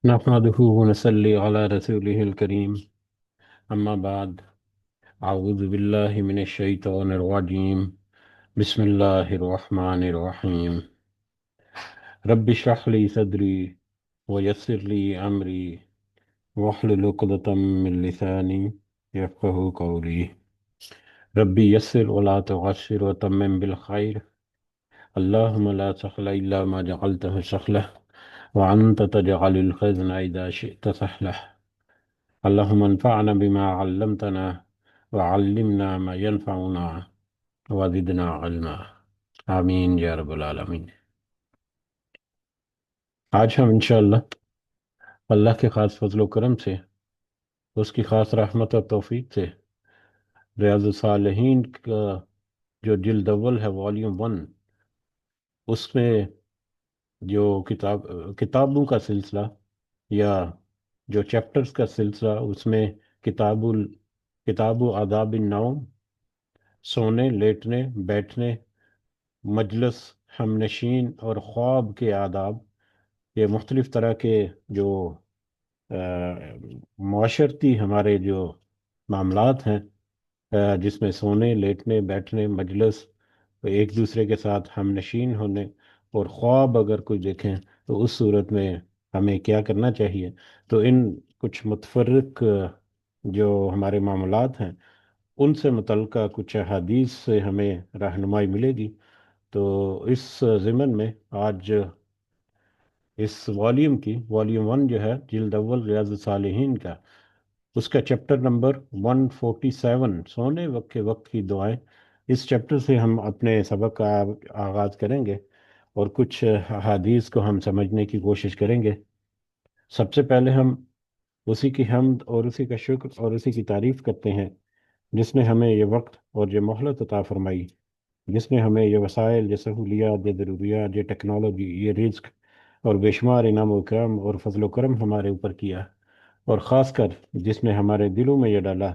نحمده ونصلي على رسوله الكريم أما بعد أعوذ بالله من الشيطان الرجيم بسم الله الرحمن الرحيم رب اشرح لي صدري ويسر لي أمري واحلل عقدة من لساني يفقه قولي ربي يسر ولا تعسر وتمم بالخير اللهم لا سهل إلا ما جعلته سهلا وأنت تجعل الحزن إذا شئت سهلا اللهم انفعنا بما علمتنا وعلمنا ما ينفعنا وزدنا علما آمین یا رب العالمین۔ آج ہم انشاءاللہ اللہ کے خاص فضل و کرم سے، اس کی خاص رحمت اور توفیق سے ریاض الصالحین کا جو جلد اول ہے والیوم 1، اس میں جو کتابوں کا سلسلہ یا جو چیپٹرز کا سلسلہ، اس میں کتاب و آداب النوم، سونے، لیٹنے، بیٹھنے، مجلس، ہم نشین اور خواب کے آداب، یہ مختلف طرح کے جو معاشرتی ہمارے جو معاملات ہیں، جس میں سونے، لیٹنے، بیٹھنے، مجلس، ایک دوسرے کے ساتھ ہم نشین ہونے اور خواب اگر کوئی دیکھیں تو اس صورت میں ہمیں کیا کرنا چاہیے، تو ان کچھ متفرق جو ہمارے معاملات ہیں ان سے متعلقہ کچھ احادیث سے ہمیں رہنمائی ملے گی۔ تو اس ضمن میں آج اس والیوم 1 جو ہے جلد اول ریاض الصالحین کا، اس کا چیپٹر نمبر 147، سونے وقت کے وقت کی دعائیں، اس چیپٹر سے ہم اپنے سبق کا آغاز کریں گے اور کچھ احادیث کو ہم سمجھنے کی کوشش کریں گے۔ سب سے پہلے ہم اسی کی حمد اور اسی کا شکر اور اسی کی تعریف کرتے ہیں جس نے ہمیں یہ وقت اور یہ مہلت عطا فرمائی، جس نے ہمیں یہ وسائل، یہ سہولیات، یہ ضروریات، یہ ٹیکنالوجی، یہ رزق اور بے شمار انعام و کرم اور فضل و کرم ہمارے اوپر کیا، اور خاص کر جس نے ہمارے دلوں میں یہ ڈالا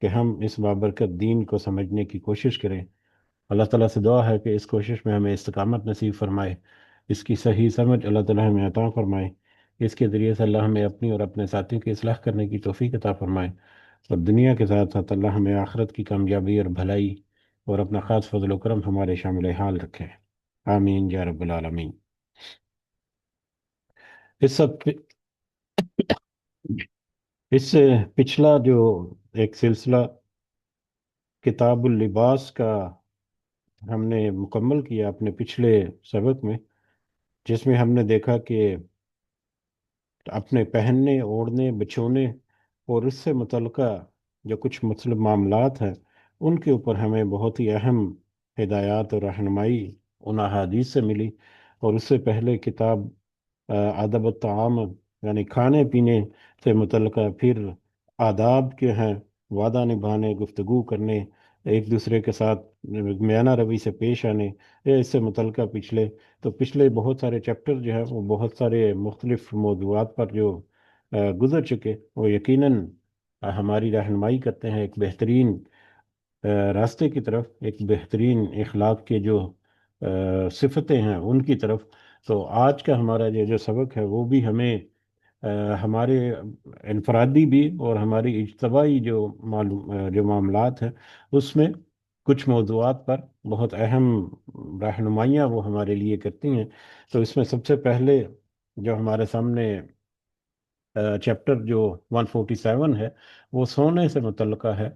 کہ ہم اس بابرکت دین کو سمجھنے کی کوشش کریں۔ اللہ تعالیٰ سے دعا ہے کہ اس کوشش میں ہمیں استقامت نصیب فرمائے، اس کی صحیح سمجھ اللہ تعالیٰ ہمیں عطا فرمائے، اس کے ذریعے سے اللہ ہمیں اپنی اور اپنے ساتھیوں کی اصلاح کرنے کی توفیق عطا فرمائے، اور دنیا کے ساتھ ساتھ اللہ ہمیں آخرت کی کامیابی اور بھلائی اور اپنا خاص فضل و کرم ہمارے شامل حال رکھے۔ آمین یا رب العالمین۔ اس سب اس سے پچھلا جو ایک سلسلہ کتاب اللباس کا ہم نے مکمل کیا اپنے پچھلے سبق میں، جس میں ہم نے دیکھا کہ اپنے پہننے، اوڑھنے، بچھونے اور اس سے متعلقہ جو کچھ مطلب معاملات ہیں ان کے اوپر ہمیں بہت ہی اہم ہدایات اور رہنمائی ان احادیث سے ملی، اور اس سے پہلے کتاب ادب الطعام یعنی کھانے پینے سے متعلقہ پھر آداب کے ہیں، وعدہ نبھانے، گفتگو کرنے، ایک دوسرے کے ساتھ میانہ روی سے پیش آنے، یہ اس سے متعلقہ پچھلے بہت سارے چیپٹر جو ہیں وہ بہت سارے مختلف موضوعات پر جو گزر چکے، وہ یقیناً ہماری رہنمائی کرتے ہیں ایک بہترین راستے کی طرف، ایک بہترین اخلاق کے جو صفتیں ہیں ان کی طرف۔ تو آج کا ہمارا یہ جو سبق ہے وہ بھی ہمیں ہمارے انفرادی بھی اور ہماری اجتماعی جو معاملات ہیں اس میں کچھ موضوعات پر بہت اہم رہنمائیاں وہ ہمارے لیے کرتی ہیں۔ تو اس میں سب سے پہلے جو ہمارے سامنے چیپٹر جو 147 ہے وہ سونے سے متعلقہ ہے۔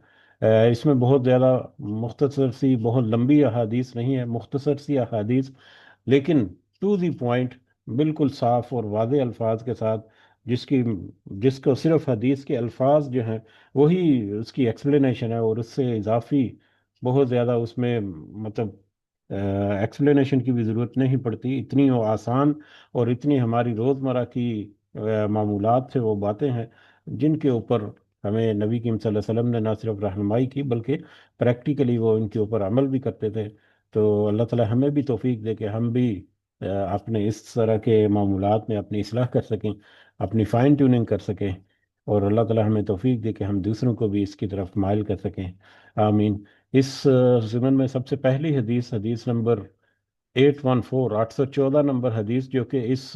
اس میں بہت زیادہ مختصر سی، بہت لمبی احادیث نہیں ہے، مختصر سی احادیث، لیکن ٹو دی پوائنٹ، بالکل صاف اور واضح الفاظ کے ساتھ، جس کو صرف حدیث کے الفاظ جو ہیں وہی اس کی ایکسپلینیشن ہے، اور اس سے اضافی بہت زیادہ اس میں مطلب ایکسپلینیشن کی بھی ضرورت نہیں پڑتی، اتنی وہ آسان اور اتنی ہماری روزمرہ کی معمولات سے وہ باتیں ہیں جن کے اوپر ہمیں نبی کریم صلی اللہ علیہ وسلم نے نہ صرف رہنمائی کی بلکہ پریکٹیکلی وہ ان کے اوپر عمل بھی کرتے تھے۔ تو اللہ تعالی ہمیں بھی توفیق دے کہ ہم بھی اپنے اس طرح کے معمولات میں اپنی اصلاح کر سکیں، اپنی فائن ٹیوننگ کر سکیں، اور اللہ تعالی ہمیں توفیق دے کہ ہم دوسروں کو بھی اس کی طرف مائل کر سکیں۔ آمین۔ اس ضمن میں سب سے پہلی حدیث نمبر 814 نمبر حدیث جو کہ اس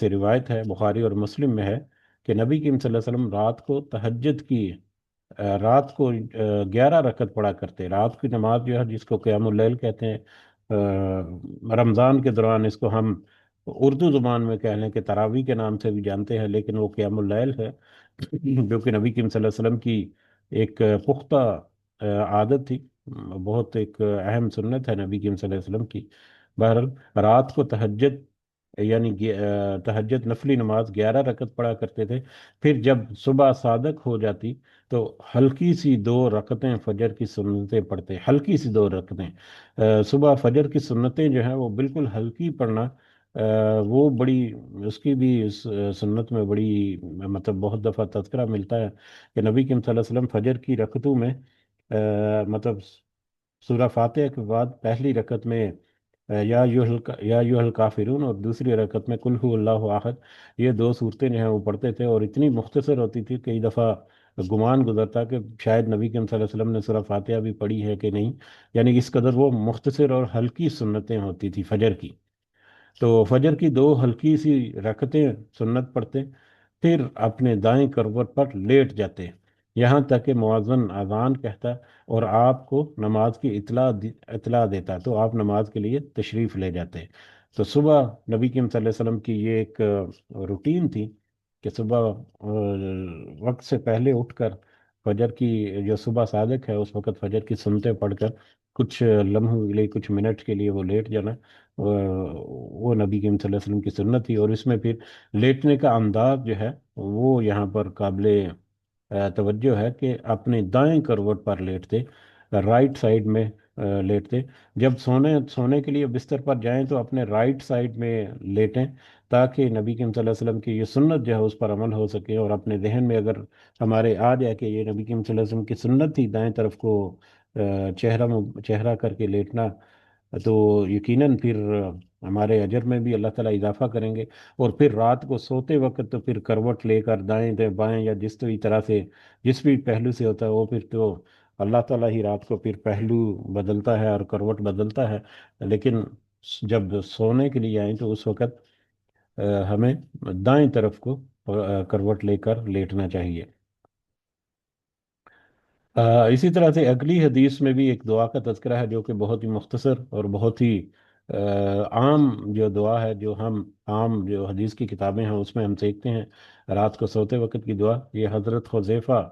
سے روایت ہے، بخاری اور مسلم میں ہے کہ نبی کریم صلی اللہ علیہ وسلم رات کو تہجد کی رات کو 11 رکعت پڑھا کرتے. رات کی نماز جو ہے جس کو قیام اللیل کہتے ہیں، رمضان کے دوران اس کو ہم اردو زبان میں کہہ لیں کہ تراویح کے نام سے بھی جانتے ہیں، لیکن وہ قیام اللیل ہے جو کہ نبی کریم صلی اللہ علیہ وسلم کی ایک پختہ عادت تھی، بہت ایک اہم سنت ہے نبی کریم صلی اللہ علیہ وسلم کی. بہرحال رات کو تہجد یعنی تہجد نفلی نماز 11 رکعت پڑھا کرتے تھے. پھر جب صبح صادق ہو جاتی تو ہلکی سی 2 رکعتیں فجر کی سنتیں پڑھتے، ہلکی سی 2 رکعتیں. صبح فجر کی سنتیں جو ہیں وہ بالکل ہلکی پڑھنا، وہ بڑی، اس کی بھی اس سنت میں بڑی مطلب بہت دفعہ تذکرہ ملتا ہے کہ نبی کریم صلی اللہ علیہ وسلم فجر کی رکعتوں میں مطلب سورہ فاتحہ کے بعد پہلی رکعت میں یا ایھا الکافرون اور دوسری رکعت میں قل ھو اللہ احد، یہ 2 صورتیں جو ہیں وہ پڑھتے تھے، اور اتنی مختصر ہوتی تھی کئی دفعہ گمان گزرتا کہ شاید نبی کریم صلی اللہ علیہ وسلم نے سورہ فاتحہ بھی پڑھی ہے کہ نہیں. یعنی اس قدر وہ مختصر اور ہلکی سنتیں ہوتی تھی فجر کی. تو فجر کی 2 ہلکی سی رکعتیں سنت پڑھتے، پھر اپنے دائیں کروٹ پر لیٹ جاتے یہاں تک کہ مؤذن اذان کہتا اور آپ کو نماز کی اطلاع دیتا تو آپ نماز کے لیے تشریف لے جاتے. تو صبح نبی کریم صلی اللہ علیہ وسلم کی یہ ایک روٹین تھی کہ صبح وقت سے پہلے اٹھ کر فجر کی جو صبح صادق ہے اس وقت فجر کی سنتیں پڑھ کر کچھ لمحوں کے لیے، کچھ منٹ کے لیے وہ لیٹ جانا، وہ نبی کریم صلی اللہ علیہ وسلم کی سنت تھی. اور اس میں پھر لیٹنے کا انداز جو ہے وہ یہاں پر قابل توجہ ہے کہ اپنے دائیں کروٹ پر لیٹتے، رائٹ سائڈ میں لیٹتے. جب سونے کے لیے بستر پر جائیں تو اپنے رائٹ سائڈ میں لیٹیں تاکہ نبی کریم صلی اللہ علیہ وسلم کی یہ سنت جو ہے اس پر عمل ہو سکے. اور اپنے ذہن میں اگر ہمارے آ جائے کہ یہ نبی کریم صلی اللہ علیہ وسلم کی سنت تھی دائیں طرف کو چہرہ کر کے لیٹنا، تو یقیناً پھر ہمارے اجر میں بھی اللہ تعالیٰ اضافہ کریں گے. اور پھر رات کو سوتے وقت تو پھر کروٹ لے کر دائیں بائیں یا جس بھی طرح سے جس بھی پہلو سے ہوتا ہے وہ پھر تو اللہ تعالیٰ ہی رات کو پھر پہلو بدلتا ہے اور کروٹ بدلتا ہے. لیکن جب سونے کے لیے آئیں تو اس وقت ہمیں دائیں طرف کو کروٹ لے کر لیٹنا چاہیے. اسی طرح سے اگلی حدیث میں بھی ایک دعا کا تذکرہ ہے جو کہ بہت ہی مختصر اور بہت ہی عام جو دعا ہے، جو ہم عام جو حدیث کی کتابیں ہیں اس میں ہم سیکھتے ہیں رات کو سوتے وقت کی دعا. یہ حضرت حذیفہ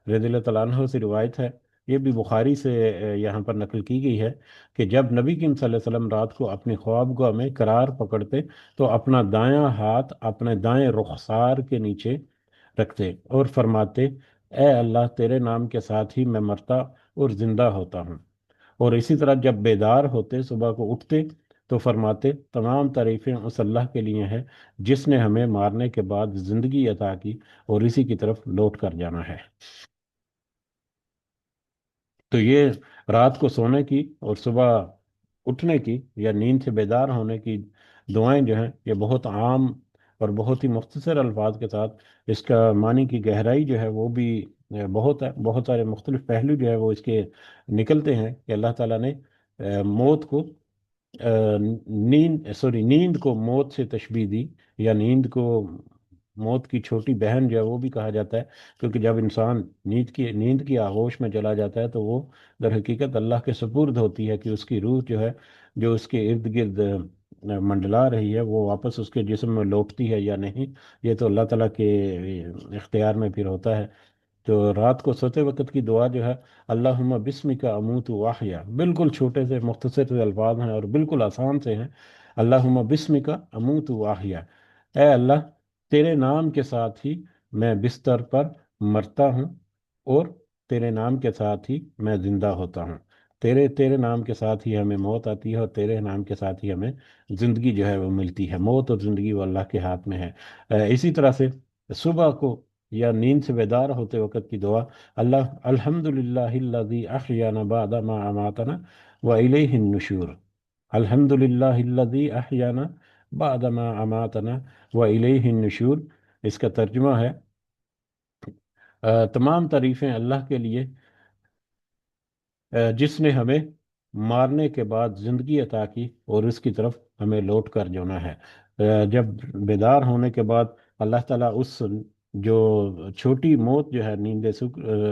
رضی اللہ تعالیٰ عنہ سے روایت ہے، یہ بھی بخاری سے یہاں پر نقل کی گئی ہے کہ جب نبی کریم صلی اللہ علیہ وسلم رات کو اپنی خوابگاہ میں قرار پکڑتے تو اپنا دایاں ہاتھ اپنے دائیں رخسار کے نیچے رکھتے اور فرماتے اے اللہ تیرے نام کے ساتھ ہی میں مرتا اور زندہ ہوتا ہوں. اور اسی طرح جب بیدار ہوتے صبح کو اٹھتے تو فرماتے تمام تعریفیں اس اللہ کے لیے ہیں جس نے ہمیں مارنے کے بعد زندگی عطا کی اور اسی کی طرف لوٹ کر جانا ہے. تو یہ رات کو سونے کی اور صبح اٹھنے کی یا نیند سے بیدار ہونے کی دعائیں جو ہیں یہ بہت عام اور بہت ہی مختصر الفاظ کے ساتھ اس کا معنی کی گہرائی جو ہے وہ بھی بہت ہے، بہت سارے مختلف پہلو جو ہے وہ اس کے نکلتے ہیں کہ اللہ تعالیٰ نے موت کو نیند کو موت سے تشبیہ دی، یا نیند کو موت کی چھوٹی بہن جو ہے وہ بھی کہا جاتا ہے، کیونکہ جب انسان نیند کی آغوش میں چلا جاتا ہے تو وہ در حقیقت اللہ کے سپرد ہوتی ہے کہ اس کی روح جو ہے جو اس کے ارد گرد منڈلا رہی ہے وہ واپس اس کے جسم میں لوٹتی ہے یا نہیں، یہ تو اللہ تعالیٰ کے اختیار میں پھر ہوتا ہے. تو رات کو سوتے وقت کی دعا جو ہے اللہم بسمک اموت واحیا، بالکل چھوٹے سے مختصر سے الفاظ ہیں اور بالکل آسان سے ہیں. اللہم بسمک اموت واحیا، اے اللہ تیرے نام کے ساتھ ہی میں بستر پر مرتا ہوں اور تیرے نام کے ساتھ ہی میں زندہ ہوتا ہوں. تیرے نام کے ساتھ ہی ہمیں موت آتی ہے اور تیرے نام کے ساتھ ہی ہمیں زندگی جو ہے وہ ملتی ہے. موت اور زندگی وہ اللہ کے ہاتھ میں ہے. اسی طرح سے صبح کو یا نیند سے بیدار ہوتے وقت کی دعا الحمد للہ الذی احیانا بعد ما اماتنا والیہ النشور. الحمد للہ الذی احیانا بعد ما اماتنا والیہ النشور. اس کا ترجمہ ہے تمام تعریفیں اللہ کے لیے جس نے ہمیں مارنے کے بعد زندگی عطا کی اور اس کی طرف ہمیں لوٹ کر جانا ہے. جب بیدار ہونے کے بعد اللہ تعالیٰ اس جو چھوٹی موت جو ہے،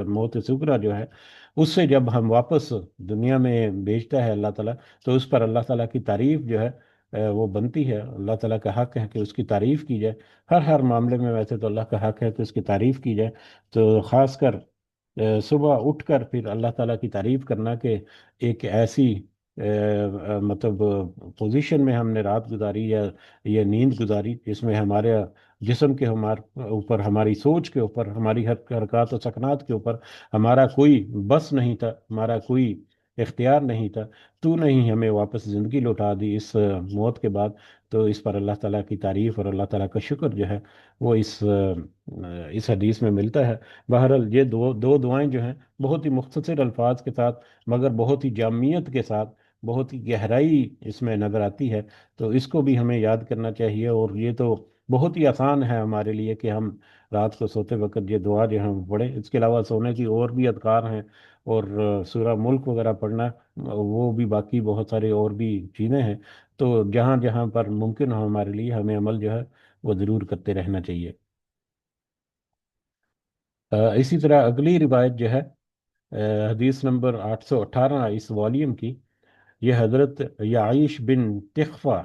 موت سکرا جو ہے، اس سے جب ہم واپس دنیا میں بھیجتا ہے اللہ تعالیٰ، تو اس پر اللہ تعالیٰ کی تعریف جو ہے وہ بنتی ہے۔ اللہ تعالیٰ کا حق ہے کہ اس کی تعریف کی جائے، ہر معاملے میں ویسے تو اللہ کا حق ہے کہ اس کی تعریف کی جائے، تو خاص کر صبح اٹھ کر پھر اللہ تعالیٰ کی تعریف کرنا کہ ایک ایسی مطلب پوزیشن میں ہم نے رات گزاری یا یہ نیند گزاری جس میں ہمارے جسم کے ہمارے اوپر، ہماری سوچ کے اوپر، ہماری حرکات و سکنات کے اوپر ہمارا کوئی بس نہیں تھا، ہمارا کوئی اختیار نہیں تھا۔ تو نے ہی ہمیں واپس زندگی لوٹا دی اس موت کے بعد، تو اس پر اللہ تعالیٰ کی تعریف اور اللہ تعالیٰ کا شکر جو ہے وہ اس حدیث میں ملتا ہے۔ بہرحال یہ دو دو دعائیں جو ہیں بہت ہی مختصر الفاظ کے ساتھ، مگر بہت ہی جامعیت کے ساتھ، بہت ہی گہرائی اس میں نظر آتی ہے، تو اس کو بھی ہمیں یاد کرنا چاہیے۔ اور یہ تو بہت ہی آسان ہے ہمارے لیے کہ ہم رات کو سوتے وقت یہ دعا جو ہم پڑھیں۔ اس کے علاوہ سونے کی اور بھی اذکار ہیں، اور سورہ ملک وغیرہ پڑھنا، وہ بھی باقی بہت سارے اور بھی چیزیں ہیں، تو جہاں جہاں پر ممکن ہو ہمارے لیے ہمیں عمل جو ہے وہ ضرور کرتے رہنا چاہیے۔ اسی طرح اگلی روایت جو ہے، حدیث نمبر 818 اس والیوم کی، یہ حضرت یعیش بن تخفہ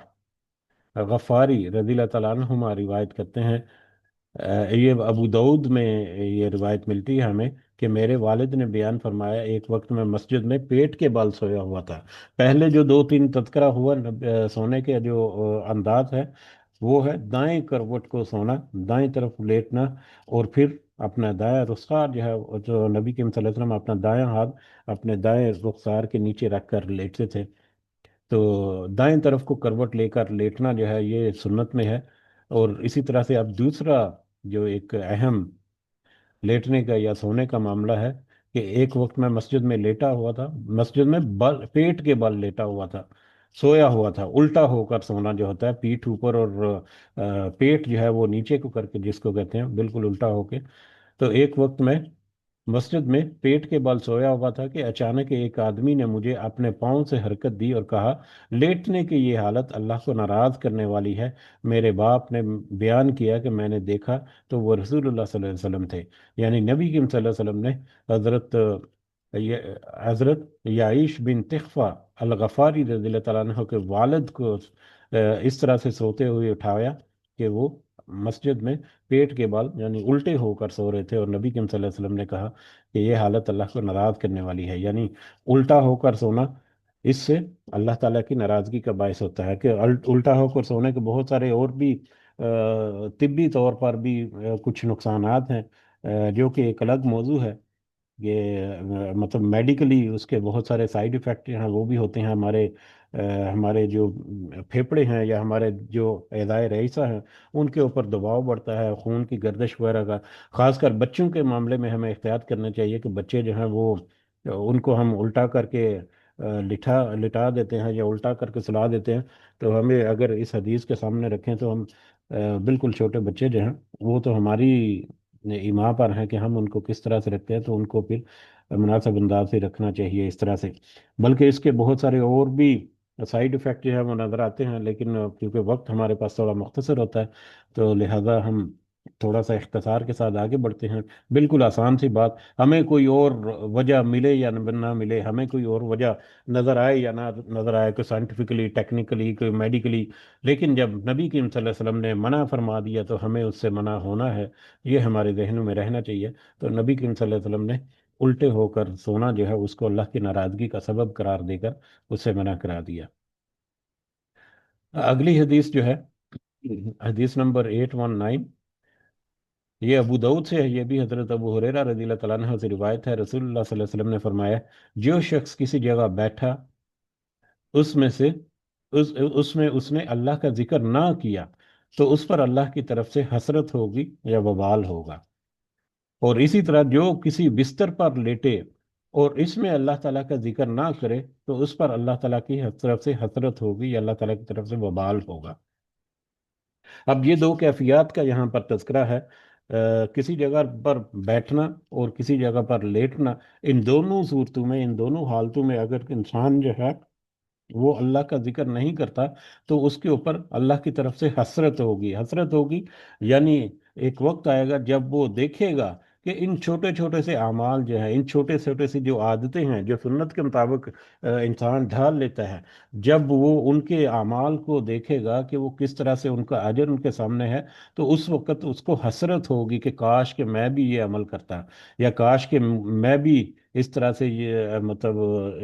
غفاری رضی اللہ تعالیٰ عنہما روایت کرتے ہیں۔ یہ ابو داود میں یہ روایت ملتی ہے ہمیں کہ میرے والد نے بیان فرمایا، ایک وقت میں مسجد میں پیٹ کے بال سویا ہوا تھا۔ پہلے جو دو تین تذکرہ ہوا سونے کے جو انداز ہے، وہ ہے دائیں کروٹ کو سونا، دائیں طرف لیٹنا، اور پھر اپنا دائیں رخسار جو ہے، جو نبی کریم صلی اللہ علیہ وسلم اپنا دائیں ہاتھ اپنے دائیں رخسار کے نیچے رکھ کر لیٹتے تھے، تو دائیں طرف کو کروٹ لے کر لیٹنا جو ہے یہ سنت میں ہے۔ اور اسی طرح سے اب دوسرا جو ایک اہم لیٹنے کا یا سونے کا معاملہ ہے، کہ ایک وقت میں مسجد میں لیٹا ہوا تھا، مسجد میں پیٹ کے بل لیٹا ہوا تھا، سویا ہوا تھا، الٹا ہو کر سونا جو ہوتا ہے، پیٹھ اوپر اور پیٹ جو ہے وہ نیچے کو کر کے، جس کو کہتے ہیں بالکل الٹا ہو کے۔ تو ایک وقت میں مسجد میں پیٹ کے بل سویا ہوا تھا کہ اچانک ایک آدمی نے مجھے اپنے پاؤں سے حرکت دی اور کہا، لیٹنے کی یہ حالت اللہ کو ناراض کرنے والی ہے۔ میرے باپ نے بیان کیا کہ میں نے دیکھا تو وہ رسول اللہ صلی اللہ علیہ وسلم تھے، یعنی نبی کریم صلی اللہ علیہ وسلم نے حضرت یہ حضرت یعیش بن تخفہ الغفاری رضی اللہ تعالیٰ عنہ کے والد کو اس طرح سے سوتے ہوئے اٹھایا کہ وہ مسجد میں پیٹ کے بال یعنی الٹے ہو کر سو رہے تھے، اور نبی کریم صلی اللہ علیہ وسلم نے کہا کہ یہ حالت اللہ کو ناراض کرنے والی ہے، یعنی الٹا ہو کر سونا اس سے اللہ تعالیٰ کی ناراضگی کا باعث ہوتا ہے۔ کہ الٹا ہو کر سونے کے بہت سارے اور بھی طبی طور پر بھی کچھ نقصانات ہیں، جو کہ ایک الگ موضوع ہے۔ یہ مطلب میڈیکلی اس کے بہت سارے سائیڈ ایفیکٹ ہیں، وہ بھی ہوتے ہیں۔ ہمارے جو پھیپھڑے ہیں یا ہمارے جو اعضائے رئیسہ ہیں، ان کے اوپر دباؤ بڑھتا ہے، خون کی گردش وغیرہ کا۔ خاص کر بچوں کے معاملے میں ہمیں احتیاط کرنا چاہیے کہ بچے جو ہیں وہ ان کو ہم الٹا کر کے لٹا دیتے ہیں یا الٹا کر کے سلا دیتے ہیں، تو ہمیں اگر اس حدیث کے سامنے رکھیں تو ہم بالکل چھوٹے بچے جو ہیں وہ تو ہماری ایما پر ہیں کہ ہم ان کو کس طرح سے رکھتے ہیں، تو ان کو پھر مناسب انداز سے رکھنا چاہیے اس طرح سے۔ بلکہ اس کے بہت سارے اور بھی سائیڈ افیکٹ جو ہے وہ نظر آتے ہیں، لیکن کیونکہ وقت ہمارے پاس تھوڑا مختصر ہوتا ہے، تو لہذا ہم تھوڑا سا اختصار کے ساتھ آگے بڑھتے ہیں۔ بالکل آسان سی بات، ہمیں کوئی اور وجہ ملے یا نہ ملے، ہمیں کوئی اور وجہ نظر آئے یا نہ نظر آئے، کوئی سائنٹیفکلی، ٹیکنیکلی، کوئی میڈیکلی، لیکن جب نبی کریم صلی اللہ علیہ وسلم نے منع فرما دیا تو ہمیں اس سے منع ہونا ہے، یہ ہمارے ذہنوں میں رہنا چاہیے۔ تو نبی کریم صلی اللہ علیہ وسلم نے الٹے ہو کر سونا جو ہے اس کو اللہ کی ناراضگی کا سبب قرار دے کر اس سے منع کرا دیا۔ اگلی حدیث جو ہے، حدیث نمبر 819، یہ ابو داؤد سے ہے، یہ بھی حضرت ابو ہریرہ رضی اللہ تعالیٰ عنہ سے روایت ہے۔ رسول اللہ صلی اللہ علیہ وسلم نے فرمایا، جو شخص کسی جگہ بیٹھا اس میں سے اس نے اللہ کا ذکر نہ کیا، تو اس پر اللہ کی طرف سے حسرت ہوگی یا وبال ہوگا۔ اور اسی طرح جو کسی بستر پر لیٹے اور اس میں اللہ تعالیٰ کا ذکر نہ کرے، تو اس پر اللہ تعالیٰ کی طرف سے حسرت ہوگی یا اللہ تعالیٰ کی طرف سے وبال ہوگا۔ اب یہ دو کیفیات کا یہاں پر تذکرہ ہے، کسی جگہ پر بیٹھنا اور کسی جگہ پر لیٹنا۔ ان دونوں صورتوں میں، ان دونوں حالتوں میں اگر انسان جو ہے وہ اللہ کا ذکر نہیں کرتا تو اس کے اوپر اللہ کی طرف سے حسرت ہوگی، حسرت ہوگی، یعنی ایک وقت آئے گا جب وہ دیکھے گا کہ ان چھوٹے چھوٹے سے اعمال جو ہیں، ان چھوٹے چھوٹے سی جو عادتیں ہیں جو سنت کے مطابق انسان ڈھال لیتا ہے، جب وہ ان کے اعمال کو دیکھے گا کہ وہ کس طرح سے ان کا اجر ان کے سامنے ہے، تو اس وقت اس کو حسرت ہوگی کہ کاش کہ میں بھی یہ عمل کرتا، یا کاش کہ میں بھی اس طرح سے یہ مطلب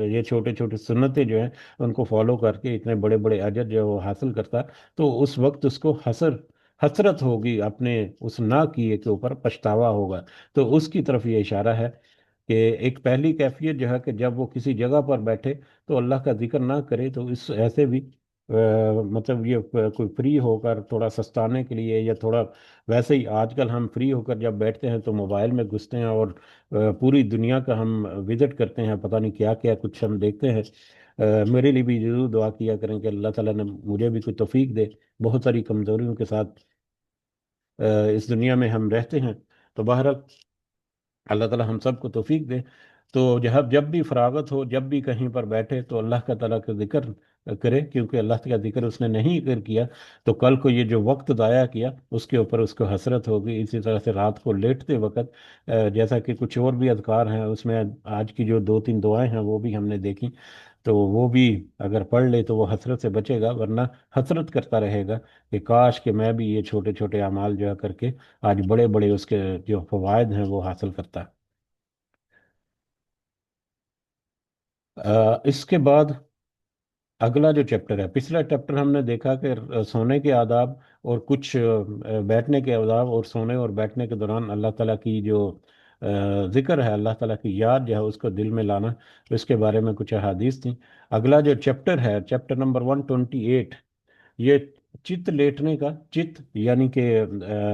یہ چھوٹے چھوٹے سنتیں جو ہیں ان کو فالو کر کے اتنے بڑے بڑے اجر جو ہے وہ حاصل کرتا، تو اس وقت اس کو حسرت ہوگی، اپنے اس نہ کیے کے اوپر پچھتاوا ہوگا۔ تو اس کی طرف یہ اشارہ ہے کہ ایک پہلی کیفیت جو ہے کہ جب وہ کسی جگہ پر بیٹھے تو اللہ کا ذکر نہ کرے، تو اس ایسے بھی مطلب یہ کوئی فری ہو کر تھوڑا سستانے کے لیے، یا تھوڑا ویسے ہی آج کل ہم فری ہو کر جب بیٹھتے ہیں تو موبائل میں گھستے ہیں اور پوری دنیا کا ہم وزٹ کرتے ہیں، پتہ نہیں کیا کیا کچھ ہم دیکھتے ہیں۔ میرے لیے بھی ضرور دعا کیا کریں کہ اللہ تعالیٰ نے مجھے بھی کوئی توفیق دے، بہت ساری کمزوریوں کے ساتھ اس دنیا میں ہم رہتے ہیں۔ تو بہرحال اللہ تعالیٰ ہم سب کو توفیق دے۔ تو جب بھی فراغت ہو، جب بھی کہیں پر بیٹھے تو اللہ کا تعالیٰ کا ذکر کرے، کیونکہ اللہ کا ذکر اس نے نہیں کیا تو کل کو یہ جو وقت ضائع کیا اس کے اوپر اس کو حسرت ہوگی۔ اسی طرح سے رات کو لیٹتے وقت جیسا کہ کچھ اور بھی اذکار ہیں، اس میں آج کی جو دو تین دعائیں ہیں وہ بھی ہم نے دیکھی، تو وہ بھی اگر پڑھ لے تو وہ حسرت سے بچے گا، ورنہ حسرت کرتا رہے گا کہ کاش کہ میں بھی یہ چھوٹے چھوٹے اعمال جو ہے کر کے آج بڑے بڑے اس کے جو فوائد ہیں وہ حاصل کرتا۔ اس کے بعد اگلا جو چیپٹر ہے، پچھلا چیپٹر ہم نے دیکھا کہ سونے کے آداب اور کچھ بیٹھنے کے آداب، اور سونے اور بیٹھنے کے دوران اللہ تعالیٰ کی جو ذکر ہے، اللہ تعالیٰ کی یاد جو ہے اس کو دل میں لانا، اس کے بارے میں کچھ احادیث تھیں۔ اگلا جو چیپٹر ہے، چیپٹر نمبر 128، یہ چت لیٹنے کا، چت یعنی کہ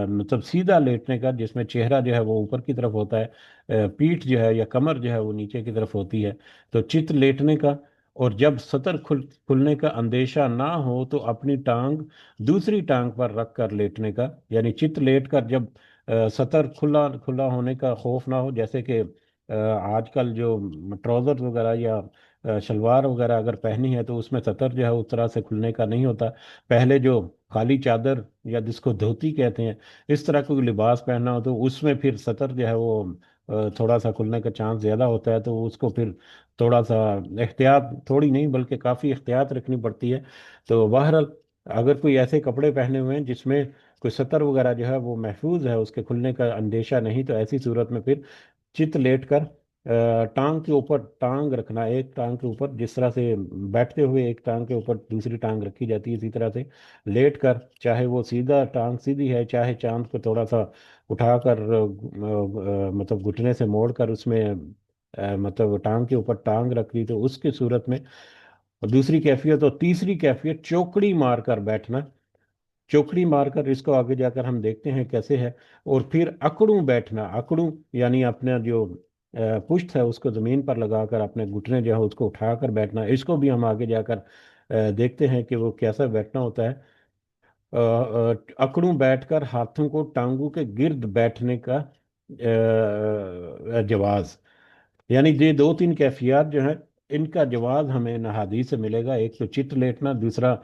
مطلب سیدھا لیٹنے کا، جس میں چہرہ جو ہے وہ اوپر کی طرف ہوتا ہے، پیٹھ جو ہے یا کمر جو ہے وہ نیچے کی طرف ہوتی ہے، تو چت لیٹنے کا، اور جب سطر کھلنے کا اندیشہ نہ ہو تو اپنی ٹانگ دوسری ٹانگ پر رکھ کر لیٹنے کا، یعنی چت لیٹ کر جب سطر کھلا کھلا ہونے کا خوف نہ ہو، جیسے کہ آج کل جو ٹراؤزر وغیرہ یا شلوار وغیرہ اگر پہنی ہے تو اس میں سطر جو ہے اس طرح سے کھلنے کا نہیں ہوتا، پہلے جو خالی چادر یا جس کو دھوتی کہتے ہیں، اس طرح کوئی لباس پہننا ہو تو اس میں پھر سطر جو ہے وہ تھوڑا سا کھلنے کا چانس زیادہ ہوتا ہے، تو اس کو پھر تھوڑا سا احتیاط، تھوڑی نہیں بلکہ کافی احتیاط رکھنی پڑتی ہے۔ تو بہرحال اگر کوئی ایسے کپڑے پہنے ہوئے ہیں جس میں کوئی سطر وغیرہ جو ہے وہ محفوظ ہے، اس کے کھلنے کا اندیشہ نہیں، تو ایسی صورت میں پھر چت لیٹ کر ٹانگ کے اوپر ٹانگ رکھنا، ایک ٹانگ کے اوپر، جس طرح سے بیٹھتے ہوئے ایک ٹانگ کے اوپر دوسری ٹانگ رکھی جاتی ہے، اسی طرح سے لیٹ کر، چاہے وہ سیدھا ٹانگ سیدھی ہے، چاہے چاند کو تھوڑا سا اٹھا کر مطلب گھٹنے سے موڑ کر اس میں مطلب ٹانگ کے اوپر ٹانگ رکھ لی، تو اس کی صورت میں دوسری کیفیت، اور تیسری کیفیت چوکڑی مار کر بیٹھنا، چوکڑی مار کر اس کو آگے جا کر ہم دیکھتے ہیں کیسے ہے۔ اور پھر اکڑوں بیٹھنا، اکڑوں یعنی اپنا جو پشت ہے اس کو زمین پر لگا کر اپنے گھٹنے جو ہے اس کو اٹھا کر بیٹھنا، اس کو بھی ہم آگے جا کر دیکھتے ہیں کہ وہ کیسا بیٹھنا ہوتا ہے۔ اکڑوں بیٹھ کر ہاتھوں کو ٹانگوں کے گرد بیٹھنے کا جواز، یعنی یہ دو تین کیفیات جو ہیں ان کا جواز ہمیں ان احادیث سے ملے گا۔ ایک تو چت لیٹنا، دوسرا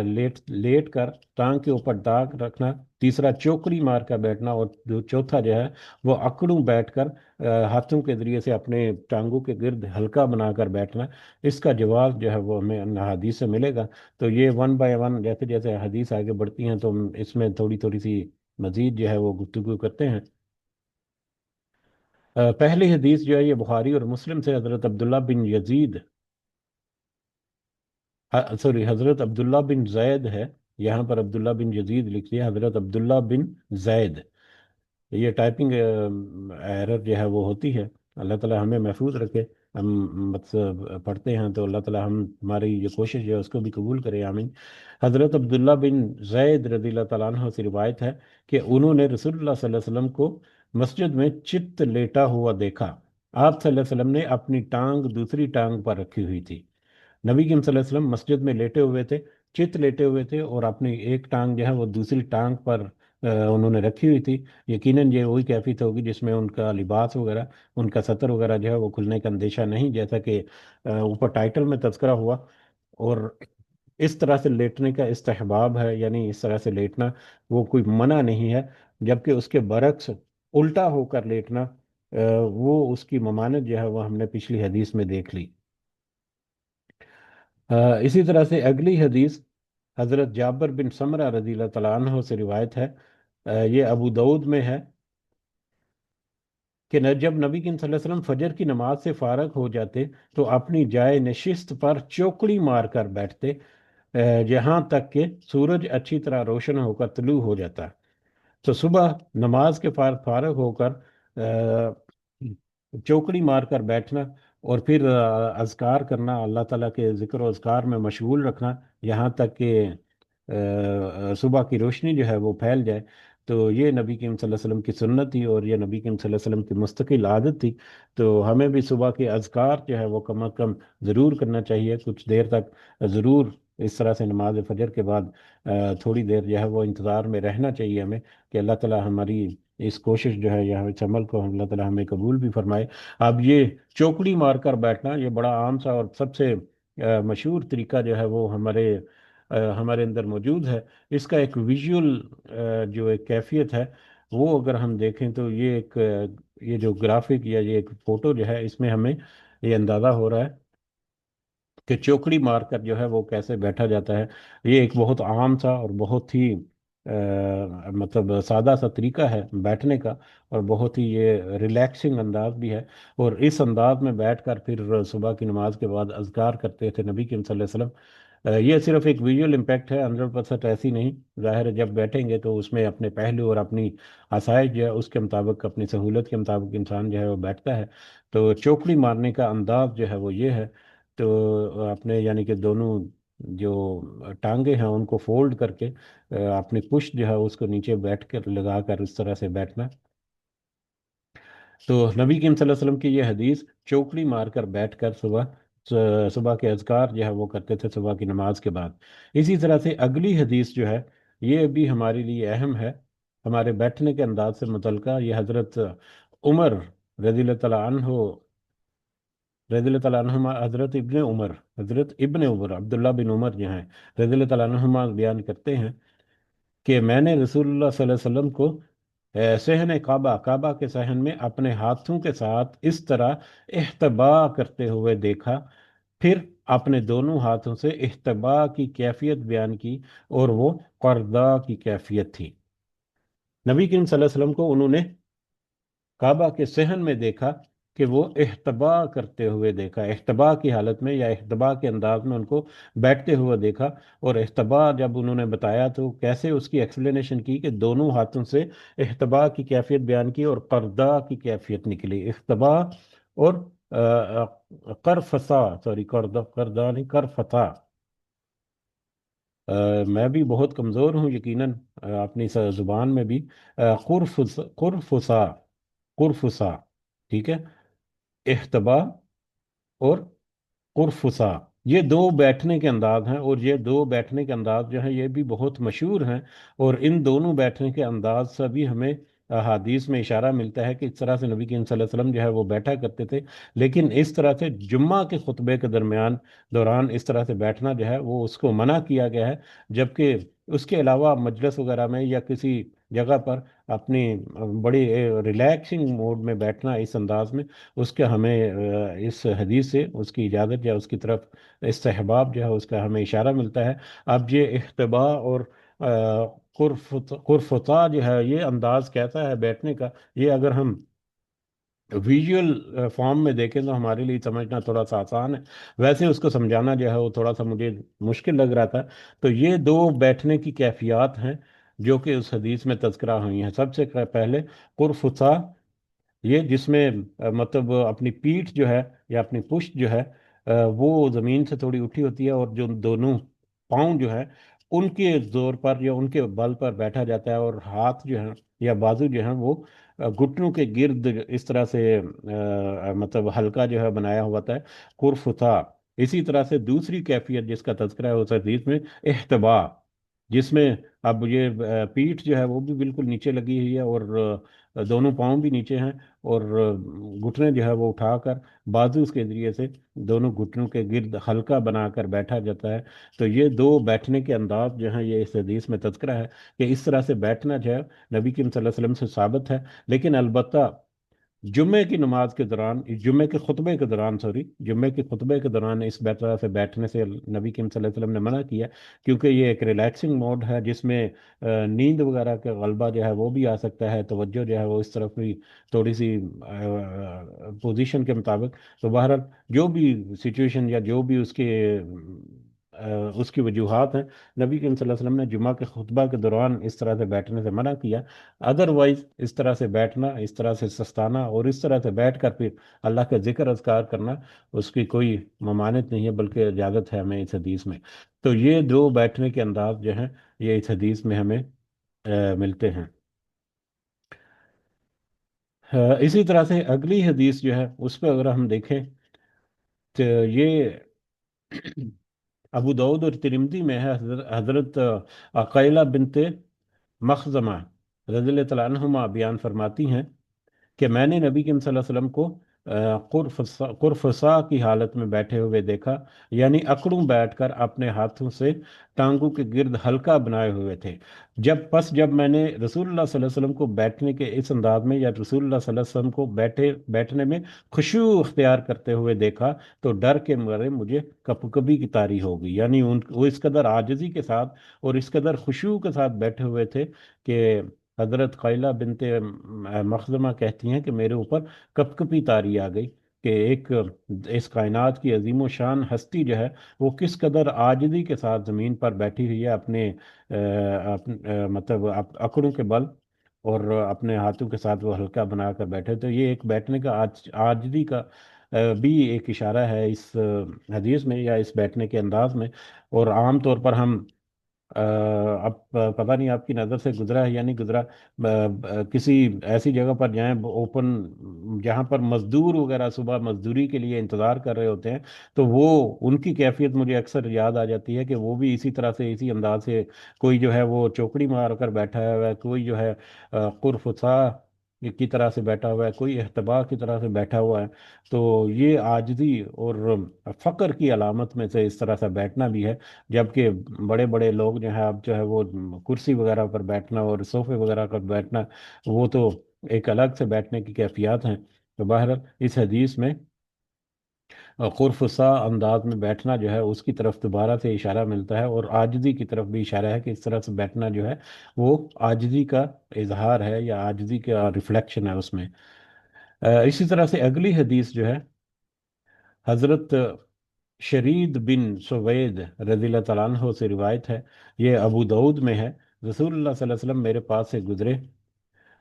لیٹ لیٹ کر ٹانگ کے اوپر ٹانگ رکھنا، تیسرا چوکڑی مار کر بیٹھنا، اور چوتھا جو ہے وہ اکڑوں بیٹھ کر ہاتھوں کے ذریعے سے اپنے ٹانگوں کے گرد ہلکا بنا کر بیٹھنا، اس کا جواز جو ہے وہ ہمیں ان حدیث سے ملے گا۔ تو یہ ون بائی ون جیسے جیسے حدیث آگے بڑھتی ہیں تو ہم اس میں تھوڑی تھوڑی سی مزید جو ہے وہ گفتگو کرتے ہیں۔ پہلی حدیث جو ہے یہ بخاری اور مسلم سے حضرت عبداللہ بن یزید، سوری حضرت عبداللہ بن زید ہے، یہاں پر عبداللہ بن یزید لکھ لیا، حضرت عبداللہ بن زید، یہ ٹائپنگ ایرر جو ہے وہ ہوتی ہے۔ اللہ تعالی ہمیں محفوظ رکھے، ہم مطلب پڑھتے ہیں تو اللہ تعالی ہماری یہ کوشش جو ہے اس کو بھی قبول کرے، آمین۔ حضرت عبداللہ بن زید رضی اللہ تعالیٰ عنہ سے روایت ہے کہ انہوں نے رسول اللہ صلی اللہ علیہ وسلم کو مسجد میں چت لیٹا ہوا دیکھا، آپ صلی اللہ علیہ وسلم نے اپنی ٹانگ دوسری ٹانگ پر رکھی ہوئی تھی۔ نبی کریم صلی اللہ علیہ وسلم مسجد میں لیٹے ہوئے تھے، چت لیٹے ہوئے تھے، اور اپنی ایک ٹانگ جو ہے وہ دوسری ٹانگ پر انہوں نے رکھی ہوئی تھی، یقیناً یہ وہی کیفیت ہوگی جس میں ان کا لباس وغیرہ، ان کا سطر وغیرہ جو ہے وہ کھلنے کا اندیشہ نہیں، جیسا کہ اوپر ٹائٹل میں تذکرہ ہوا۔ اور اس طرح سے لیٹنے کا استحباب ہے، یعنی اس طرح سے لیٹنا وہ کوئی منع نہیں ہے، جبکہ اس کے برعکس الٹا ہو کر لیٹنا وہ اس کی ممانعت جو ہے وہ ہم نے پچھلی حدیث میں دیکھ لی۔ اسی طرح سے اگلی حدیث حضرت جابر بن سمرہ رضی اللہ تعالیٰ عنہ سے روایت ہے، یہ ابو داود میں ہے کہ جب نبی کریم صلی اللہ علیہ وسلم فجر کی نماز سے فارغ ہو جاتے تو اپنی جائے نشست پر چوکڑی مار کر بیٹھتے، یہاں تک کہ سورج اچھی طرح روشن ہو کر طلوع ہو جاتا۔ تو صبح نماز کے فارغ ہو کر چوکڑی مار کر بیٹھنا، اور پھر اذکار کرنا، اللہ تعالیٰ کے ذکر و اذکار میں مشغول رکھنا یہاں تک کہ صبح کی روشنی جو ہے وہ پھیل جائے، تو یہ نبی کریم صلی اللہ علیہ وسلم کی سنت تھی، اور یہ نبی کریم صلی اللہ علیہ وسلم کی مستقل عادت تھی۔ تو ہمیں بھی صبح کے اذکار جو ہے وہ کم از کم ضرور کرنا چاہیے، کچھ دیر تک ضرور اس طرح سے نماز فجر کے بعد تھوڑی دیر جو ہے وہ انتظار میں رہنا چاہیے ہمیں، کہ اللہ تعالیٰ ہماری اس کوشش جو ہے یا اس عمل کو اللہ تعالیٰ ہمیں قبول بھی فرمائے۔ اب یہ چوکڑی مار کر بیٹھنا یہ بڑا عام سا اور سب سے مشہور طریقہ جو ہے وہ ہمارے اندر موجود ہے۔ اس کا ایک ویژول جو ایک کیفیت ہے، وہ اگر ہم دیکھیں تو یہ جو گرافک یا یہ ایک فوٹو جو ہے، اس میں ہمیں یہ اندازہ ہو رہا ہے کہ چوکڑی مار کر جو ہے وہ کیسے بیٹھا جاتا ہے۔ یہ ایک بہت عام سا اور بہت ہی مطلب سادہ سا طریقہ ہے بیٹھنے کا، اور بہت ہی یہ ریلیکسنگ انداز بھی ہے۔ اور اس انداز میں بیٹھ کر پھر صبح کی نماز کے بعد اذکار کرتے تھے نبی کریم صلی اللہ علیہ وسلم۔ یہ صرف ایک ویژول امپیکٹ ہے، 100% ایسی نہیں، ظاہر ہے جب بیٹھیں گے تو اس میں اپنے پہلو اور اپنی آسائش جو ہے اس کے مطابق، اپنی سہولت کے مطابق انسان جو ہے وہ بیٹھتا ہے۔ تو چوکڑی مارنے کا انداز جو ہے وہ یہ ہے۔ تو اپنے یعنی کہ دونوں جو ٹانگیں ہیں ان کو فولڈ کر کے اپنی پشت جو ہے اس کو نیچے بیٹھ کر لگا کر اس طرح سے بیٹھنا۔ تو نبی کریم صلی اللہ علیہ وسلم کی یہ حدیث چوکڑی مار کر بیٹھ کر صبح کے اذکار جو ہے وہ کرتے تھے صبح کی نماز کے بعد۔ اسی طرح سے اگلی حدیث جو ہے یہ بھی ہمارے لیے اہم ہے، ہمارے بیٹھنے کے انداز سے متعلقہ۔ یہ حضرت عمر رضی اللہ تعالیٰ عنہ رضی اللہ تعالیٰ عنہما، حضرت ابن عمر عبداللہ بن عمر جو ہیں رضی اللہ تعالیٰ عنہما بیان کرتے ہیں کہ میں نے رسول اللہ صلی اللہ علیہ وسلم کو صحن کعبہ کے صحن میں اپنے ہاتھوں کے ساتھ اس طرح احتبا کرتے ہوئے دیکھا، پھر اپنے دونوں ہاتھوں سے احتبا کی کیفیت بیان کی، اور وہ قرضا کی کیفیت تھی۔ نبی کریم صلی اللہ علیہ وسلم کو انہوں نے کعبہ کے صحن میں دیکھا کہ وہ احتبا کرتے ہوئے دیکھا، احتبا کی حالت میں یا احتبا کے انداز میں ان کو بیٹھتے ہوئے دیکھا۔ اور احتبا جب انہوں نے بتایا تو کیسے اس کی ایکسپلینیشن کی کہ دونوں ہاتھوں سے احتبا کی کیفیت بیان کی اور قردا کی کیفیت نکلی۔ احتبا اور قرفصا، سوری قردا نہیں، قرفتا۔ میں بھی بہت کمزور ہوں یقیناً اپنی زبان میں بھی۔ قرفصا، قرفصا، ٹھیک ہے، احتبا اور قرفصا، یہ دو بیٹھنے کے انداز ہیں، اور یہ دو بیٹھنے کے انداز جو ہیں یہ بھی بہت مشہور ہیں۔ اور ان دونوں بیٹھنے کے انداز سے بھی ہمیں احادیث میں اشارہ ملتا ہے کہ اس طرح سے نبی کریم صلی اللہ علیہ وسلم جو ہے وہ بیٹھا کرتے تھے۔ لیکن اس طرح سے جمعہ کے خطبے کے دوران اس طرح سے بیٹھنا جو ہے وہ اس کو منع کیا گیا ہے، جبکہ اس کے علاوہ مجلس وغیرہ میں یا کسی جگہ پر اپنی بڑی ریلیکسنگ موڈ میں بیٹھنا اس انداز میں، اس کا ہمیں اس حدیث سے اس کی اجازت یا اس کی طرف استحباب جو ہے اس کا ہمیں اشارہ ملتا ہے۔ اب یہ احتبا اور قرفتا جو ہے یہ انداز کیسا ہے بیٹھنے کا، یہ اگر ہم ویژول فارم میں دیکھیں تو ہمارے لیے سمجھنا تھوڑا سا آسان ہے، ویسے اس کو سمجھانا جو ہے وہ تھوڑا سا مجھے مشکل لگ رہا تھا۔ تو یہ دو بیٹھنے کی کیفیات ہیں جو کہ اس حدیث میں تذکرہ ہوئی ہیں۔ سب سے پہلے قرفصا، یہ جس میں مطلب اپنی پیٹھ جو ہے یا اپنی پشت جو ہے وہ زمین سے تھوڑی اٹھی ہوتی ہے، اور جو دونوں پاؤں جو ہے ان کے زور پر یا ان کے بل پر بیٹھا جاتا ہے، اور ہاتھ جو ہیں یا بازو جو ہیں وہ گھٹنوں کے گرد اس طرح سے مطلب ہلکا جو ہے بنایا ہوا ہوتا ہے، قرفتا۔ اسی طرح سے دوسری کیفیت جس کا تذکرہ ہے اس حدیث میں احتبا، جس میں اب یہ پیٹھ جو ہے وہ بھی بالکل نیچے لگی ہوئی ہے، اور دونوں پاؤں بھی نیچے ہیں، اور گھٹنے جو ہے وہ اٹھا کر بازو کے ذریعے سے دونوں گھٹنوں کے گرد ہلکا بنا کر بیٹھا جاتا ہے۔ تو یہ دو بیٹھنے کے انداز جو ہیں یہ اس حدیث میں تذکرہ ہے کہ اس طرح سے بیٹھنا جو ہے نبی کریم صلی اللہ علیہ وسلم سے ثابت ہے۔ لیکن البتہ جمعے کی نماز کے دوران، جمعے کے خطبے کے دوران، جمعے کے خطبے کے دوران اس طرح سے بیٹھنے سے نبی کریم صلی اللہ علیہ وسلم نے منع کیا، کیونکہ یہ ایک ریلیکسنگ موڈ ہے جس میں نیند وغیرہ کا غلبہ جو ہے وہ بھی آ سکتا ہے، توجہ جو ہے وہ اس طرف بھی تھوڑی سی پوزیشن کے مطابق۔ تو بہرحال جو بھی سچویشن یا جو بھی اس کی وجوہات ہیں، نبی کریم صلی اللہ علیہ وسلم نے جمعہ کے خطبہ کے دوران اس طرح سے بیٹھنے سے منع کیا۔ ادروائز اس طرح سے بیٹھنا، اس طرح سے سستانا اور اس طرح سے بیٹھ کر پھر اللہ کا ذکر اذکار کرنا، اس کی کوئی ممانعت نہیں ہے بلکہ اجازت ہے ہمیں اس حدیث میں۔ تو یہ دو بیٹھنے کے انداز جو ہیں یہ اس حدیث میں ہمیں ملتے ہیں۔ اسی طرح سے اگلی حدیث جو ہے اس پہ اگر ہم دیکھیں تو یہ ابو داؤد اور ترمذی میں ہے، حضرت عقیلہ بنت مخزمہ رضی اللہ تعالیٰ عنہما بیان فرماتی ہیں کہ میں نے نبی کریم صلی اللہ علیہ وسلم کو قرفصا کی حالت میں بیٹھے ہوئے دیکھا، یعنی اکڑوں بیٹھ کر اپنے ہاتھوں سے ٹانگوں کے گرد ہلکا بنائے ہوئے تھے۔ جب میں نے رسول اللہ صلی اللہ علیہ وسلم کو بیٹھنے کے اس انداز میں، یا رسول اللہ صلی اللہ علیہ وسلم کو بیٹھنے میں خشوع اختیار کرتے ہوئے دیکھا تو ڈر کے مارے مجھے کپ کپی کی طاری ہو گئی، یعنی وہ اس قدر عاجزی کے ساتھ اور اس قدر خشوع کے ساتھ بیٹھے ہوئے تھے کہ حضرت قیلہ بنت مخزمہ کہتی ہیں کہ میرے اوپر کپ کپی طاری آ گئی کہ ایک اس کائنات کی عظیم و شان ہستی جو ہے وہ کس قدر عاجزی کے ساتھ زمین پر بیٹھی ہوئی ہے، اپنے مطلب اکڑوں کے بل، اور اپنے ہاتھوں کے ساتھ وہ ہلکا بنا کر بیٹھے۔ تو یہ ایک بیٹھنے کا عاجزی کا بھی ایک اشارہ ہے اس حدیث میں یا اس بیٹھنے کے انداز میں۔ اور عام طور پر ہم اب پتہ نہیں آپ کی نظر سے گزرا ہے یا نہیں گزرا، کسی ایسی جگہ پر جائیں اوپن، جہاں پر مزدور وغیرہ صبح مزدوری کے لیے انتظار کر رہے ہوتے ہیں، تو وہ ان کی کیفیت مجھے اکثر یاد آ جاتی ہے کہ وہ بھی اسی طرح سے اسی انداز سے، کوئی جو ہے وہ چوکڑی مار کر بیٹھا ہوا ہے، کوئی جو ہے قرفصا کی طرح سے بیٹھا ہوا ہے، کوئی احتبا کی طرح سے بیٹھا ہوا ہے۔ تو یہ عاجزی اور فقر کی علامت میں سے اس طرح سے بیٹھنا بھی ہے، جبکہ بڑے بڑے لوگ جو ہیں اب جو ہے وہ کرسی وغیرہ پر بیٹھنا اور صوفے وغیرہ پر بیٹھنا، وہ تو ایک الگ سے بیٹھنے کی کیفیات ہیں۔ تو بہرحال اس حدیث میں خرفسا انداز میں بیٹھنا جو ہے اس کی طرف دوبارہ سے اشارہ ملتا ہے، اور عاجزی کی طرف بھی اشارہ ہے کہ اس طرح سے بیٹھنا جو ہے وہ عاجزی کا اظہار ہے یا عاجزی کا ریفلیکشن ہے اس میں۔ اسی طرح سے اگلی حدیث جو ہے حضرت شرید بن سوید رضی اللہ تعالیٰ عنہ سے روایت ہے، یہ ابو داود میں ہے۔ رسول اللہ صلی اللہ علیہ وسلم میرے پاس سے گزرے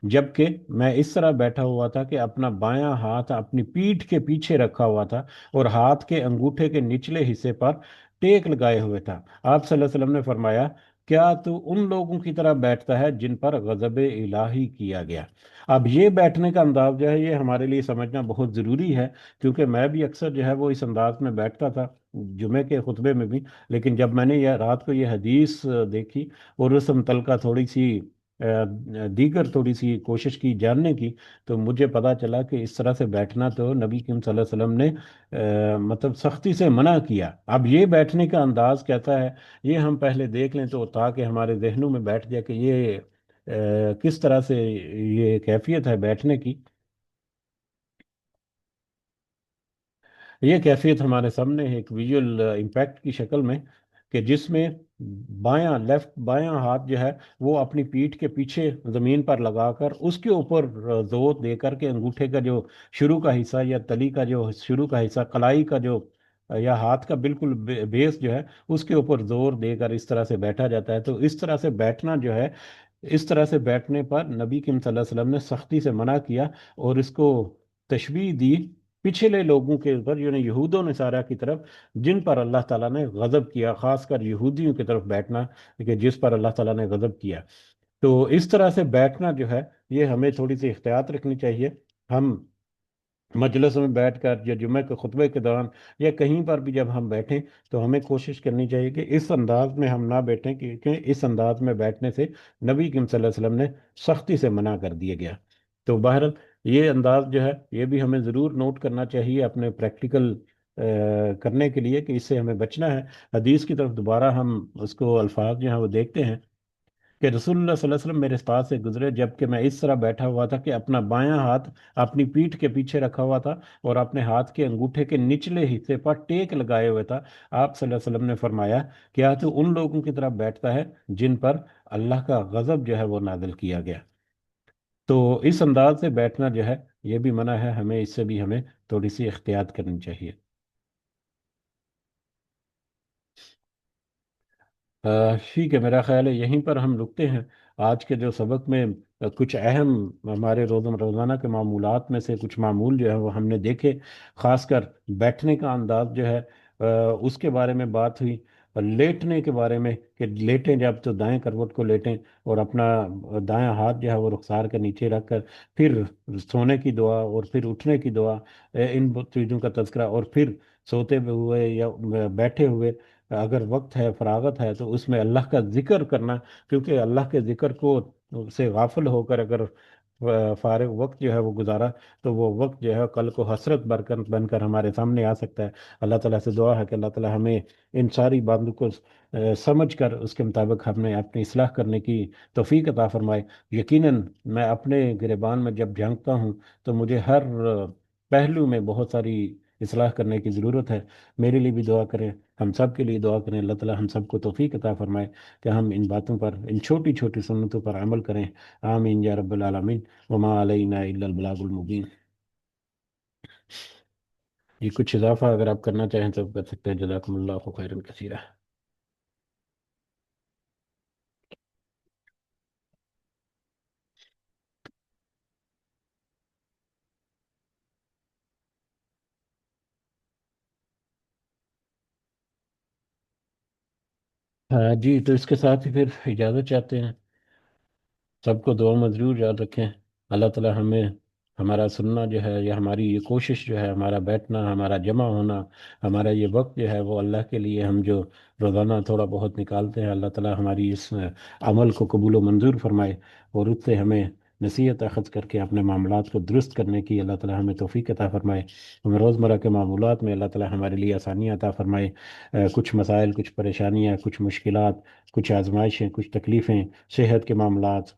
جبکہ میں اس طرح بیٹھا ہوا تھا کہ اپنا بایاں ہاتھ اپنی پیٹھ کے پیچھے رکھا ہوا تھا اور ہاتھ کے انگوٹھے کے نچلے حصے پر ٹیک لگائے ہوئے تھا۔ آپ صلی اللہ علیہ وسلم نے فرمایا، کیا تو ان لوگوں کی طرح بیٹھتا ہے جن پر غضب الہی کیا گیا؟ اب یہ بیٹھنے کا انداز جو ہے یہ ہمارے لیے سمجھنا بہت ضروری ہے، کیونکہ میں بھی اکثر جو ہے وہ اس انداز میں بیٹھتا تھا جمعے کے خطبے میں بھی، لیکن جب میں نے یہ رات کو یہ حدیث دیکھی اور اس متعلقہ تھوڑی سی دیگر تھوڑی سی کوشش کی جاننے کی، تو مجھے پتا چلا کہ اس طرح سے بیٹھنا تو نبی کریم صلی اللہ علیہ وسلم نے مطلب سختی سے منع کیا۔ اب یہ بیٹھنے کا انداز کیسا ہے یہ ہم پہلے دیکھ لیں تو تاکہ ہمارے ذہنوں میں بیٹھ جائے کہ یہ کس طرح سے یہ کیفیت ہے بیٹھنے کی۔ یہ کیفیت ہمارے سامنے ہے ایک ویژول امپیکٹ کی شکل میں، کہ جس میں بایاں ہاتھ جو ہے وہ اپنی پیٹھ کے پیچھے زمین پر لگا کر اس کے اوپر زور دے کر کے انگوٹھے کا جو شروع کا حصہ یا تلی کا جو شروع کا حصہ، کلائی کا جو یا ہاتھ کا بالکل بیس جو ہے اس کے اوپر زور دے کر اس طرح سے بیٹھا جاتا ہے۔ تو اس طرح سے بیٹھنا جو ہے، اس طرح سے بیٹھنے پر نبی کریم صلی اللہ علیہ وسلم نے سختی سے منع کیا اور اس کو تشبیہ دی پچھلے لوگوں کے اوپر، یعنی یہود و نصارہ کی طرف، جن پر اللہ تعالیٰ نے غضب کیا، خاص کر یہودیوں کی طرف بیٹھنا کہ جس پر اللہ تعالیٰ نے غضب کیا۔ تو اس طرح سے بیٹھنا جو ہے یہ ہمیں تھوڑی سی احتیاط رکھنی چاہیے۔ ہم مجلس میں بیٹھ کر یا جمعہ کے خطبے کے دوران یا کہیں پر بھی جب ہم بیٹھیں تو ہمیں کوشش کرنی چاہیے کہ اس انداز میں ہم نہ بیٹھیں، کیونکہ اس انداز میں بیٹھنے سے نبی کریم صلی اللہ علیہ وسلم نے سختی سے منع کر دیا گیا۔ تو بہرحال یہ انداز جو ہے یہ بھی ہمیں ضرور نوٹ کرنا چاہیے اپنے پریکٹیکل کرنے کے لیے، کہ اس سے ہمیں بچنا ہے۔ حدیث کی طرف دوبارہ ہم اس کو الفاظ جو ہیں وہ دیکھتے ہیں کہ رسول اللہ صلی اللہ علیہ وسلم میرے پاس سے گزرے جبکہ میں اس طرح بیٹھا ہوا تھا کہ اپنا بایاں ہاتھ اپنی پیٹھ کے پیچھے رکھا ہوا تھا اور اپنے ہاتھ کے انگوٹھے کے نچلے حصے پر ٹیک لگائے ہوئے تھا۔ آپ صلی اللہ علیہ وسلم نے فرمایا کیا تو ان لوگوں کی طرف بیٹھتا ہے جن پر اللہ کا غضب جو ہے وہ نازل کیا گیا؟ تو اس انداز سے بیٹھنا جو ہے یہ بھی منع ہے، ہمیں اس سے بھی ہمیں تھوڑی سی احتیاط کرنی چاہیے۔ ٹھیک ہے، میرا خیال ہے یہیں پر ہم رکتے ہیں آج کے جو سبق میں۔ کچھ اہم ہمارے روزانہ کے معمولات میں سے کچھ معمول جو ہے وہ ہم نے دیکھے، خاص کر بیٹھنے کا انداز جو ہے اس کے بارے میں بات ہوئی، اور لیٹنے کے بارے میں کہ لیٹیں جب تو دائیں کروٹ کو لیٹیں اور اپنا دایاں ہاتھ جو ہے وہ رخسار کے نیچے رکھ کر پھر سونے کی دعا اور پھر اٹھنے کی دعا، ان چیزوں کا تذکرہ، اور پھر سوتے ہوئے یا بیٹھے ہوئے اگر وقت ہے فراغت ہے تو اس میں اللہ کا ذکر کرنا، کیونکہ اللہ کے ذکر کو سے غافل ہو کر اگر فارغ وقت جو ہے وہ گزارا تو وہ وقت جو ہے کل کو حسرت بن کر ہمارے سامنے آ سکتا ہے۔ اللہ تعالیٰ سے دعا ہے کہ اللہ تعالیٰ ہمیں ان ساری باتوں کو سمجھ کر اس کے مطابق ہم نے اپنی اصلاح کرنے کی توفیق عطا فرمائے۔ یقیناً میں اپنے گریبان میں جب جھانکتا ہوں تو مجھے ہر پہلو میں بہت ساری اصلاح کرنے کی ضرورت ہے۔ میرے لیے بھی دعا کریں، ہم سب کے لیے دعا کریں، اللہ تعالیٰ ہم سب کو توفیق عطا فرمائے کہ ہم ان باتوں پر، ان چھوٹی چھوٹی سنتوں پر عمل کریں۔ آمین یا رب العالمین۔ وما علینا الا البلاغ المبین۔ یہ کچھ اضافہ اگر آپ کرنا چاہیں تو کر سکتے ہیں، جزاکم اللہ خیرا کثیرا۔ ہاں جی، تو اس کے ساتھ ہی پھر اجازت چاہتے ہیں۔ سب کو دعا میں ضرور یاد رکھیں۔ اللہ تعالیٰ ہمیں، ہمارا سننا جو ہے یا ہماری یہ کوشش جو ہے، ہمارا بیٹھنا، ہمارا جمع ہونا، ہمارا یہ وقت جو ہے وہ اللہ کے لیے ہم جو روزانہ تھوڑا بہت نکالتے ہیں، اللہ تعالیٰ ہماری اس عمل کو قبول و منظور فرمائے اور اس سے ہمیں نصیحت اخذ کر کے اپنے معاملات کو درست کرنے کی اللہ تعالیٰ ہمیں توفیق عطا فرمائے۔ ہمیں روزمرہ کے معمولات میں اللہ تعالیٰ ہمارے لیے آسانیاں عطا فرمائے۔ کچھ مسائل، کچھ پریشانیاں، کچھ مشکلات، کچھ آزمائشیں، کچھ تکلیفیں، صحت کے معاملات،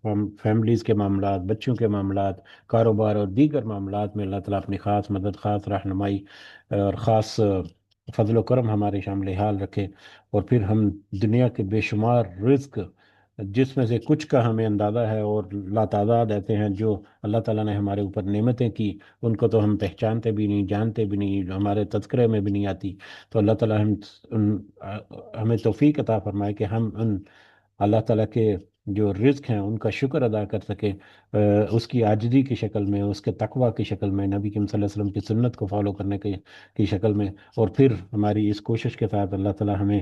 فیملیز کے معاملات، بچوں کے معاملات، کاروبار اور دیگر معاملات میں اللہ تعالیٰ اپنی خاص مدد، خاص رہنمائی اور خاص فضل و کرم ہمارے شامل حال رکھے، اور پھر ہم دنیا کے بے شمار رزق جس میں سے کچھ کا ہمیں اندازہ ہے اور لاتعداد ایسے ہیں جو اللہ تعالیٰ نے ہمارے اوپر نعمتیں کی، ان کو تو ہم پہچانتے بھی نہیں، جانتے بھی نہیں، جو ہمارے تذکرے میں بھی نہیں آتی۔ تو اللہ تعالیٰ ہمیں توفیق عطا فرمائے کہ ہم ان اللہ تعالیٰ کے جو رزق ہیں ان کا شکر ادا کر سکیں، اس کی عاجزی کی شکل میں، اس کے تقوی کی شکل میں، نبی کریم صلی اللہ علیہ وسلم کی سنت کو فالو کرنے کی شکل میں، اور پھر ہماری اس کوشش کے ساتھ اللہ تعالیٰ ہمیں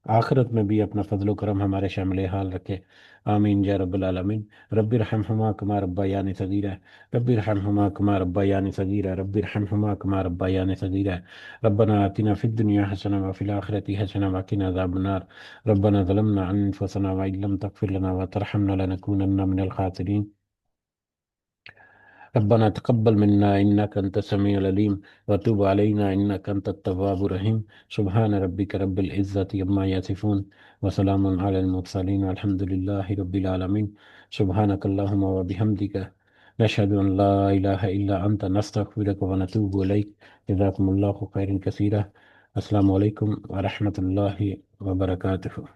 آخرت میں بھی اپنا فضل و کرم ہمارے شامل حال رکھے۔ آمین یا رب العالمین۔ رب ارحمہما کما ربیانی صغیرہ، رب ارحمہما کما ربیانی صغیرہ، رب ارحمہما کما ربیانی صغیرہ۔ ربنا آتنا فی الدنیا حسنہ وفی الآخرۃ حسنہ وقنا عذاب النار۔ ربنا ظلمنا أنفسنا وإن لم تغفر لنا وترحمنا لنكونن من الخاسرين۔ ربنا تقبل منا إنك أنت السميع العليم وتب علينا إنك أنت التواب الرحيم۔ سبحان ربك رب العزة عما يصفون وسلام على المرسلين والحمد لله رب العالمين۔ سبحانك اللهم وبحمدك نشهد أن لا إله إلا أنت نستغفرك ونتوب إليك۔ جزاكم الله خيرا كثيرا۔ السلام عليكم ورحمة الله وبركاته۔